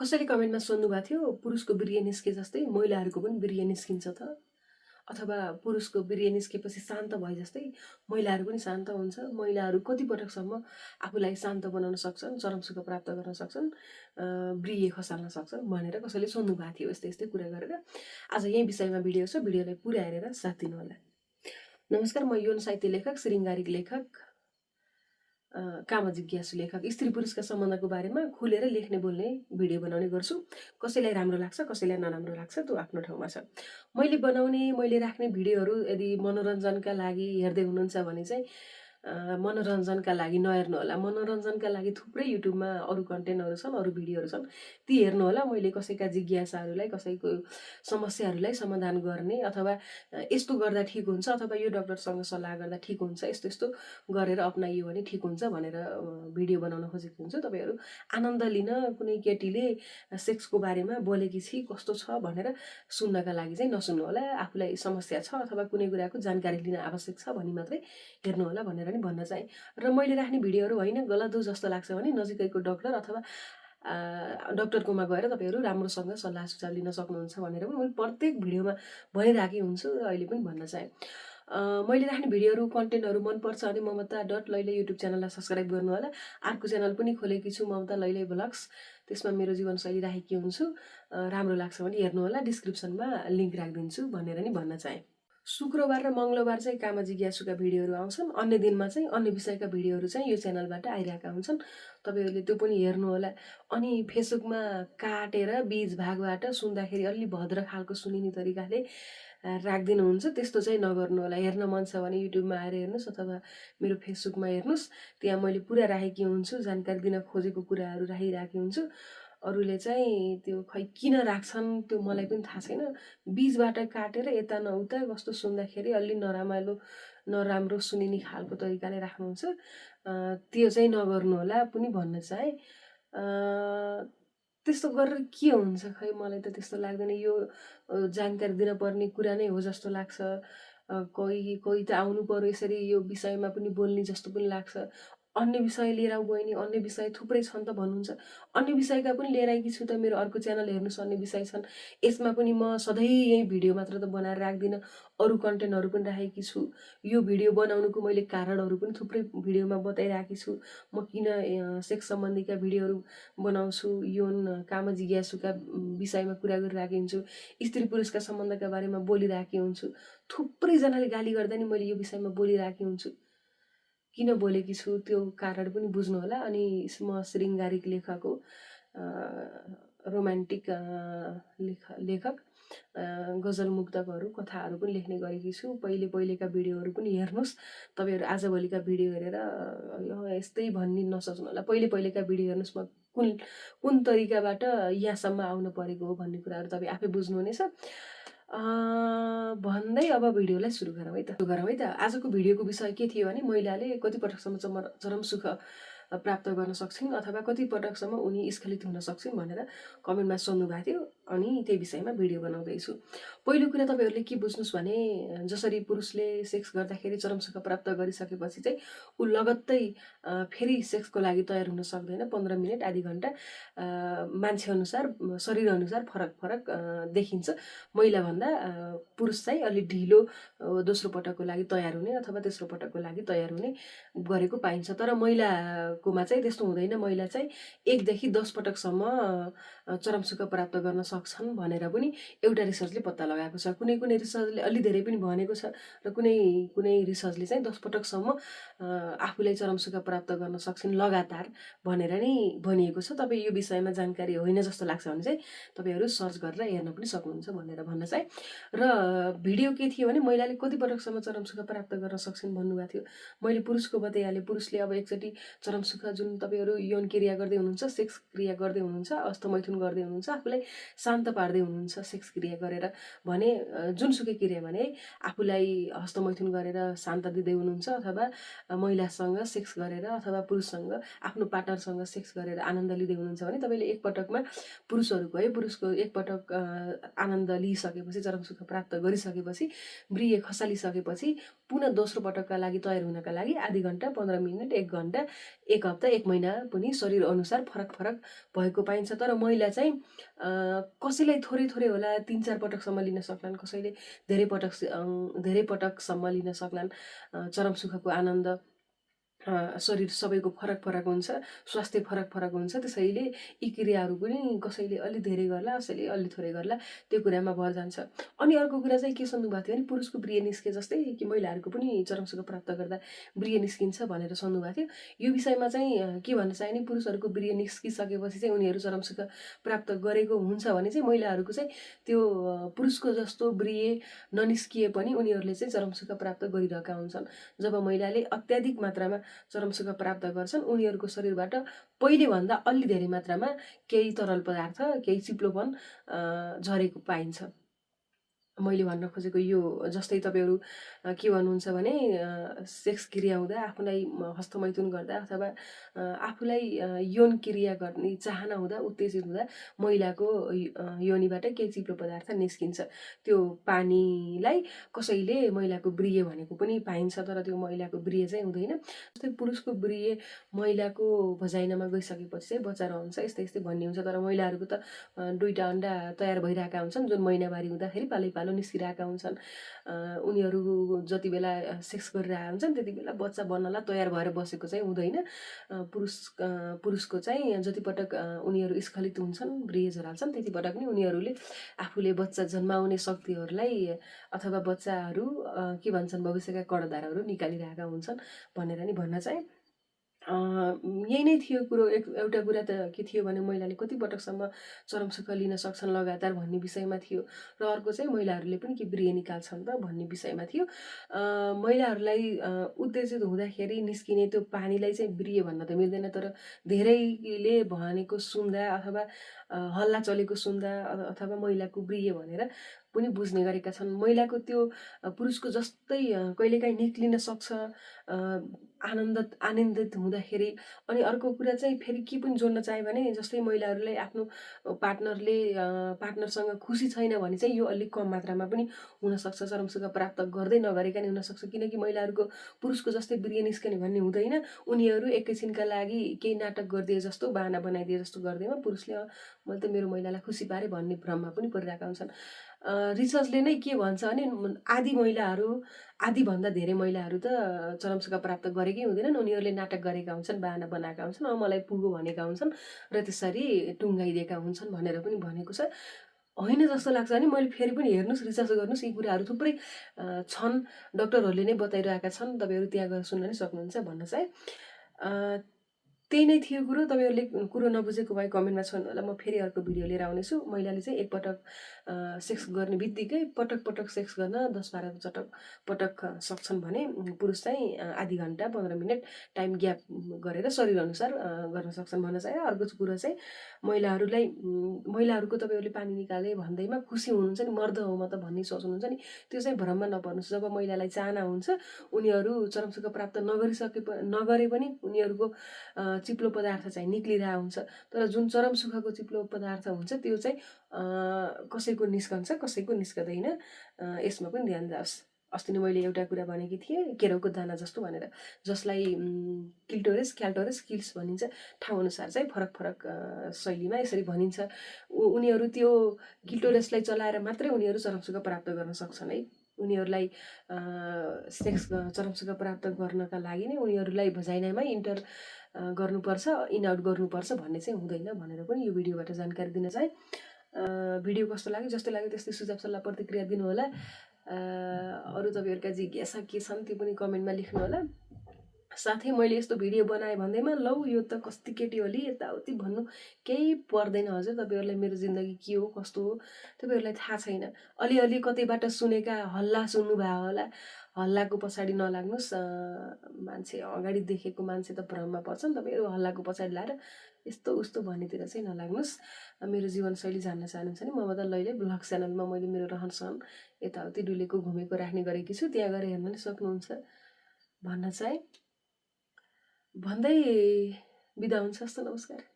कसैले कमेन्टमा सोध्नुभएको थियो, पुरुषको वीर्य निस्के जस्तै महिलाहरूको पनि वीर्य निस्किन्छ त? अथवा पुरुषको वीर्य निस्केपछि शान्त भए जस्तै महिलाहरू पनि शान्त हुन्छ? महिलाहरू कति पटकसम्म आफूलाई शान्त बनाउन सक्छन्, चरम सुख प्राप्त गर्न सक्छन्, वीर्य खसाल्न सक्छन् भनेर कसैले सोध्नुभएको थियो यस्तै यस्तै कुरा गरेर। आज यही विषयमा भिडियो छ, भिडियोलाई पुरा हेरेर साथ दिनुहोला। नमस्कार, म यौन साहित्य लेखक, श्रृङ्गारिक लेखक, काम जिज्ञासु लेखक, स्त्री पुरुषका सम्बन्धको बारेमा खुलेर लेख्ने बोल्ने भिडियो बनाउने गर्छु। कसैलाई राम्रो लाग्छ, कसैलाई नराम्रो लाग्छ, त्यो आफ्नो ठाउँमा छ। मैले राख्ने भिडियोहरू यदि मनोरञ्जनका लागि हेर्दै हुनुहुन्छ भने चाहिँ मनोरञ्जनका लागि नहेर्नु होला। मनोरञ्जनका लागि थुप्रै युट्युबमा अरू कन्टेन्टहरू छन्, अरू भिडियोहरू छन्, ती हेर्नु होला। मैले कसैका जिज्ञासाहरूलाई, कसैको समस्याहरूलाई समाधान गर्ने अथवा यस्तो गर्दा ठिक हुन्छ अथवा यो डाक्टरसँग सल्लाह गर्दा ठिक हुन्छ, यस्तो यस्तो गरेर अपनाइयो भने ठिक हुन्छ भनेर भिडियो बनाउन खोजेको हुन्छु। तपाईँहरू आनन्द लिन, कुनै केटीले सेक्सको बारेमा बोलेकी छि कस्तो छ भनेर सुन्नका लागि चाहिँ नसुन्नु होला। आफूलाई समस्या छ अथवा कुनै कुराको जानकारी लिन आवश्यक छ भनी मात्रै हेर्नु होला भनेर नि भन्न चाहे। र मैले राख्ने भिडियोहरू होइन गलत हो जस्तो लाग्छ भने नजिकैको डाक्टर अथवा डाक्टरकोमा गएर तपाईँहरू राम्रोसँग सल्लाह सुझाव लिन सक्नुहुन्छ भनेर पनि मैले प्रत्येक भिडियोमा भनिराखेकी हुन्छु र अहिले पनि भन्न चाहे। मैले राख्ने भिडियोहरू कन्टेन्टहरू मनपर्छ भने ममता.लैले युट्युब च्यानललाई सब्सक्राइब गर्नु होला। अर्को च्यानल पनि खोलेकी छु, ममता लैले ब्लग्स, त्यसमा मेरो जीवनशैली राखेकी हुन्छु। राम्रो लाग्छ भने हेर्नु होला, डिस्क्रिप्सनमा लिङ्क राखिदिन्छु भनेर नि भन्न चाहे। शुक्रबार र मङ्गलबार चाहिँ काम जिज्ञासुका भिडियोहरू आउँछन्, अन्य दिनमा चाहिँ अन्य विषयका भिडियोहरू चाहिँ यो च्यानलबाट आइरहेका हुन्छन्। तपाईँहरूले त्यो पनि हेर्नु होला। अनि फेसबुकमा काटेर बीज भागबाट सुन्दाखेरि अलि भद्र खालको सुनिने तरिकाले राखिदिनुहुन्छ, त्यस्तो चाहिँ नगर्नु होला। हेर्न मन छ भने युट्युबमा आएर हेर्नुहोस् अथवा मेरो फेसबुकमा हेर्नुहोस्, त्यहाँ मैले पुरा राखेकी हुन्छु, जानकारी दिन खोजेको कुराहरू राखिराखेकी हुन्छु। अरूले चाहिँ त्यो खै किन राख्छन् त्यो मलाई पनि थाहा छैन। बीजबाट काटेर यता न उता कस्तो सुन्दाखेरि अलि नराम्रो सुनिने खालको तरिकाले राख्नुहुन्छ, त्यो चाहिँ नगर्नु होला पनि भन्न चाहे। त्यस्तो गरेर के हुन्छ खै, मलाई त त्यस्तो लाग्दैन। यो जानकारी दिन पर्ने कुरा नै हो जस्तो लाग्छ। कोही त आउनु पर्यो यसरी यो विषयमा पनि बोल्ने जस्तो पनि लाग्छ। अन्य विषय लिएर आऊ बहिनी, अन्य विषय थुप्रै छन् त भन्नुहुन्छ। अन्य विषयका पनि लिएर आएकी छु त, मेरो अर्को च्यानल हेर्नुहोस्, अन्य विषय छन्। यसमा पनि म सधैँ यही भिडियो मात्र त बनाएर राख्दिनँ, अरू कन्टेन्टहरू पनि राखेकी छु। यो भिडियो बनाउनुको मैले कारणहरू पनि थुप्रै भिडियोमा बताइराखेकी छु। म किन सेक्स सम्बन्धीका भिडियोहरू बनाउँछु, यौन काम जिज्ञासुका विषयमा कुरा गरिराखेकी हुन्छु, स्त्री पुरुषका सम्बन्धका बारेमा बोलिराखेकी हुन्छु। थुप्रैजनाले गाली गर्दा नि मैले यो विषयमा बोलिराखेकी हुन्छु। किन बोलेकी छु त्यो कारण पनि बुझ्नु होला। अनि म श्रृङ्गारिक लेखक हो, रोमान्टिक लेखक, गजल मुक्तकहरू, कथाहरू पनि लेख्ने गरेकी छु। पहिलेका भिडियोहरू पनि हेर्नुहोस्। तपाईँहरू आजभोलिका भिडियो हेरेर यस्तै भन्ने नसोच्नु होला। पहिलेका भिडियो हेर्नुहोस्, म कुन तरिकाबाट यहाँसम्म आउनु परेको हो भन्ने कुराहरू तपाईँ आफै बुझ्नुहुनेछ। भन्दै अब भिडियोलाई सुरु गरौँ है त। आजको भिडियोको विषय के थियो भने महिलाले कति पटकसम्म चरम सुख प्राप्त गर्न सक्छिन् अथवा कति पटकसम्म उनी स्खलित हुन सक्छिन् भनेर कमेन्टमा सोध्नु भएको थियो, अनि त्यही विषयमा भिडियो बनाउँदैछु। पहिलो कुरा तपाईँहरूले के बुझ्नुहोस् भने जसरी पुरुषले सेक्स गर्दाखेरि चरम सुख प्राप्त गरिसकेपछि चाहिँ ऊ लगत्तै फेरि सेक्सको लागि तयार हुन सक्दैन। 15 मिनट, आधी घन्टा मान्छे अनुसार, शरीर अनुसार फरक देखिन्छ। महिलाभन्दा पुरुष चाहिँ अलि ढिलो दोस्रो पटकको लागि तयार हुने अथवा तेस्रो पटकको लागि तयार हुने गरेको पाइन्छ। तर महिलाकोमा चाहिँ त्यस्तो हुँदैन। महिला चाहिँ 1 देखि 10 पटकसम्म चरम सुख प्राप्त गर्न सक्छन् भनेर पनि एउटा रिसर्चले पत्ता लगाएको छ। कुनै रिसर्चले अलि धेरै पनि भनेको छ र कुनै रिसर्चले चाहिँ 10 पटकसम्म आफूलाई चरम सुख प्राप्त गर्न सक्छन् लगातार भनेर नै भनिएको छ। तपाईँ यो विषयमा जानकारी होइन जस्तो लाग्छ भने चाहिँ तपाईँहरू सर्च गरेर हेर्न पनि सक्नुहुन्छ भनेर भन्न चाहे। र भिडियो के थियो भने महिलाले कति पटकसम्म चरम सुख प्राप्त गर्न सक्छन् भन्नुभएको थियो। मैले पुरुषको बताइहालेँ। पुरुषले अब एकचोटि चरम सुख, जुन तपाईँहरू यौन क्रिया गर्दै हुनुहुन्छ, सेक्स क्रिया गर्दै हुनुहुन्छ, अस्तमैथुन गर्दै हुनुहुन्छ, आफूलाई शान्त पार्दै हुनुहुन्छ सेक्स क्रिया गरेर भने जुनसुकै क्रिया भने आफूलाई हस्तमैथुन गरेर शान्त दिँदै हुनुहुन्छ अथवा महिलासँग सेक्स गरेर अथवा पुरुषसँग आफ्नो पार्टनरसँग सेक्स गरेर आनन्द लिँदै हुनुहुन्छ भने तपाईँले एकपटकमा पुरुषको एकपटक आनन्द लिइसकेपछि चरम सुख प्राप्त गरिसकेपछि ब्रिए खसालिसकेपछि पुनः दोस्रो पटकका लागि तयार हुनका लागि आधी घन्टा 15 मिनट 1 घन्टा 1 हप्ता 1 महिना पनि शरीर अनुसार फरक फरक भएको पाइन्छ। तर महिला चाहिँ कसैलाई थोरै थोरै होला 3-4 पटकसम्म लिन सक्लान्, कसैले धेरै पटकसम्म लिन सक्लान् चरम सुखको आनन्द। शरीर सबैको फरक फरक हुन्छ, स्वास्थ्य फरक फरक हुन्छ, त्यसैले यी क्रियाहरू पनि कसैले अलि धेरै गर्ला, कसैले अलि थोरै गर्ला, त्यो कुरामा भर जान्छ। अनि अर्को कुरा चाहिँ के सोध्नुभएको थियो भने पुरुषको ब्रिय निस्के जस्तै कि महिलाहरूको पनि चरम सुख प्राप्त गर्दा ब्रिय निस्किन्छ भनेर सोध्नुभएको थियो। यो विषयमा चाहिँ के भन्न चाहे भने पुरुषहरूको ब्रिय निस्किसकेपछि चाहिँ उनीहरू चरम सुख प्राप्त गरेको हुन्छ भने चाहिँ महिलाहरूको चाहिँ त्यो पुरुषको जस्तो ब्रिय ननिस्किए पनि उनीहरूले चाहिँ चरम सुख प्राप्त गरिरहेका हुन्छन्। जब महिलाले अत्याधिक मात्रामा चरम सुख प्राप्त गर्छन् उनीहरूको शरीरबाट पहिलेभन्दा अलि धेरै मात्रामा केही तरल पदार्थ, केही चिप्लोपन झरेको पाइन्छ। मैले भन्न खोजेको यो जस्तै तपाईँहरू के भन्नुहुन्छ भने सेक्स क्रिया हुँदा आफूलाई हस्तमैथुन गर्दा अथवा आफूलाई यौन क्रिया गर्ने चाहना हुँदा उत्तेजित हुँदा महिलाको योनिबाट केही चिप्लो पदार्थ निस्किन्छ। त्यो पानीलाई कसैले महिलाको ब्रिय भनेको पनि पाइन्छ, तर त्यो महिलाको ब्रिय चाहिँ हुँदैन। जस्तै पुरुषको ब्रिय महिलाको भजाइनामा गइसकेपछि चाहिँ बच्चा रहन्छ यस्तै यस्तै भन्ने हुन्छ, तर महिलाहरूको त 2टा अन्डा तयार भइरहेका हुन्छन् जुन महिनावारी हुँदाखेरि पालै निस्किरहेका हुन्छन्। उनीहरू जति बेला सेक्स गरिरहेका हुन्छन् त्यति बेला बच्चा बन्नलाई तयार भएर बसेको चाहिँ हुँदैन। पुरुषको चाहिँ जति पटक उनीहरू स्खलित हुन्छन्, ब्रिय झराल्छन् त्यति पटक नै उनीहरूले आफूले बच्चा जन्माउने शक्तिहरूलाई अथवा बच्चाहरू के भन्छन् भविष्यका कर्णधारहरू निकालिरहेका हुन्छन् भनेर नि भन्न चाहे। यही नै थियो कुरो। एउटा कुरा त के थियो भने महिलाले कति पटकसम्म चरम सुख लिन सक्छन् लगातार भन्ने विषयमा थियो, र अर्को चाहिँ महिलाहरूले पनि के ब्रिय निकाल्छन् त भन्ने विषयमा थियो। महिलाहरूलाई उत्तेजित हुँदाखेरि निस्किने त्यो पानीलाई चाहिँ ब्रिय भन्न त मिल्दैन, तर धेरैले भनेको सुन्दा अथवा हल्ला चलेको सुन्दा अथवा महिलाको ब्रिय भनेर पनि बुझ्ने गरेका छन्। महिलाको त्यो पुरुषको जस्तै कहिलेकाहीँ निक्लिन सक्छ आनन्दित हुँदाखेरि। अनि अर्को कुरा चाहिँ फेरि के पनि जोड्न चाहे भने जस्तै महिलाहरूलाई आफ्नो पार्टनरसँग खुसी छैन भने चाहिँ यो अलिक कम मात्रामा पनि हुनसक्छ, चरम सुख प्राप्त गर्दै नगरेका नि हुनसक्छ। किनकि महिलाहरूको पुरुषको जस्तै ब्रिय निस्कने भन्ने हुँदैन। उनीहरू एकैछिनका लागि केही नाटक गरिदिए जस्तो, बाहना बनाइदिए जस्तो गर्दैमा पुरुषले मैले त मेरो महिलालाई खुसी पारेँ भन्ने भ्रममा पनि परिरहेका हुन्छन्। रिसर्चले नै के भन्छ भने आधीभन्दा धेरै महिलाहरू त चरम सुख प्राप्त गरेकै हुँदैनन्, उनीहरूले नाटक गरेका हुन्छन्, बाहना बनाएका हुन्छन्, मलाई पुगो भनेका हुन्छन् र त्यसरी टुङ्गाइदिएका हुन्छन् भनेर पनि भनेको छ। होइन जस्तो लाग्छ भने मैले फेरि पनि हेर्नुहोस्, रिसर्च गर्नुहोस्, यी कुराहरू थुप्रै छन्, डक्टरहरूले नै बताइरहेका छन्, तपाईँहरू त्यहाँ गएर सुन्न नि सक्नुहुन्छ भन्न चाहे। त्यही नै थियो कुरो। तपाईँहरूले कुरो नबुझेको भए कमेन्टमा छोड्नु होला, म फेरि अर्को भिडियो लिएर आउनेछु। महिलाले चाहिँ एकपटक सेक्स गर्ने बित्तिकै पटक सेक्स गर्न 10-12 पटक सक्छन् भने पुरुष चाहिँ आधी घन्टा 15 मिनट टाइम ग्याप गरेर शरीर अनुसार गर्न सक्छन् भन्न चाहे। अर्को कुरो चाहिँ महिलाहरूको तपाईँहरूले पानी निकाले भन्दैमा खुसी हुनुहुन्छ नि, मर्द हो म त भन्ने सोच्नुहुन्छ नि, त्यो चाहिँ भ्रममा नपर्नुहोस्। जब महिलालाई चाहना हुन्छ उनीहरू चरम सुख प्राप्त नगरे पनि उनीहरूको चिप्लो पदार्थ चाहिँ निक्लिरहेको हुन्छ, तर जुन चरम सुखको चिप्लो पदार्थ हुन्छ त्यो चाहिँ कसैको निस्कन्छ कसैको निस्कदैन। यसमा पनि ध्यान जाओस्। अस्ति नै मैले एउटा कुरा भनेकी थिएँ केराउको दाना जस्तो भनेर, जसलाई क्याल्टोरस किल्स भनिन्छ। ठाउँ अनुसार चाहिँ फरक फरक शैलीमा यसरी भनिन्छ। उनीहरू त्यो क्लिटोरसलाई चलाएर मात्रै उनीहरू चरम सुख प्राप्त गर्न सक्छन् है। उनीहरूलाई चरम सुख प्राप्त गर्नका लागि नै उनीहरूलाई भजाइनामै इन्टर गर्नुपर्छ, इन आउट गर्नुपर्छ भन्ने चाहिँ हुँदैन भनेर पनि यो भिडियोबाट जानकारी दिन चाहे। भिडियो कस्तो लाग्यो, जस्तो लाग्यो त्यस्तै सुझाव सल्लाह प्रतिक्रिया दिनुहोला। अरू तपाईँहरूका जिज्ञासा के छन् त्यो पनि कमेन्टमा लेख्नु होला। साथै मैले यस्तो भिडियो बनाएँ भन्दैमा लौ यो त कस्ती केटी होली यताउति भन्नु केही पर्दैन हजुर। तपाईँहरूलाई मेरो जिन्दगी के हो कस्तो हो तपाईँहरूलाई थाहा छैन। अलिअलि कतैबाट सुनेका हल्ला सुन्नुभयो होला, हल्लाको पछाडि नलाग्नुहोस्। मान्छे अगाडि देखेको मान्छे त भ्रममा पर्छ नि त, मेरो हल्लाको पछाडि लाएर यस्तो उस्तो भन्नेतिर चाहिँ नलाग्नुहोस्। मेरो जीवनशैली जान्न चाहनुहुन्छ भने ममता लैले ब्लग च्यानलमा मैले मेरो रहनसहन यताउति डुलेको घुमेको राख्ने गरेकी छु, त्यहाँ गएर हेर्न पनि सक्नुहुन्छ भन्न चाहे। भन्दै बिदा हुन्छ। हस्त, नमस्कार।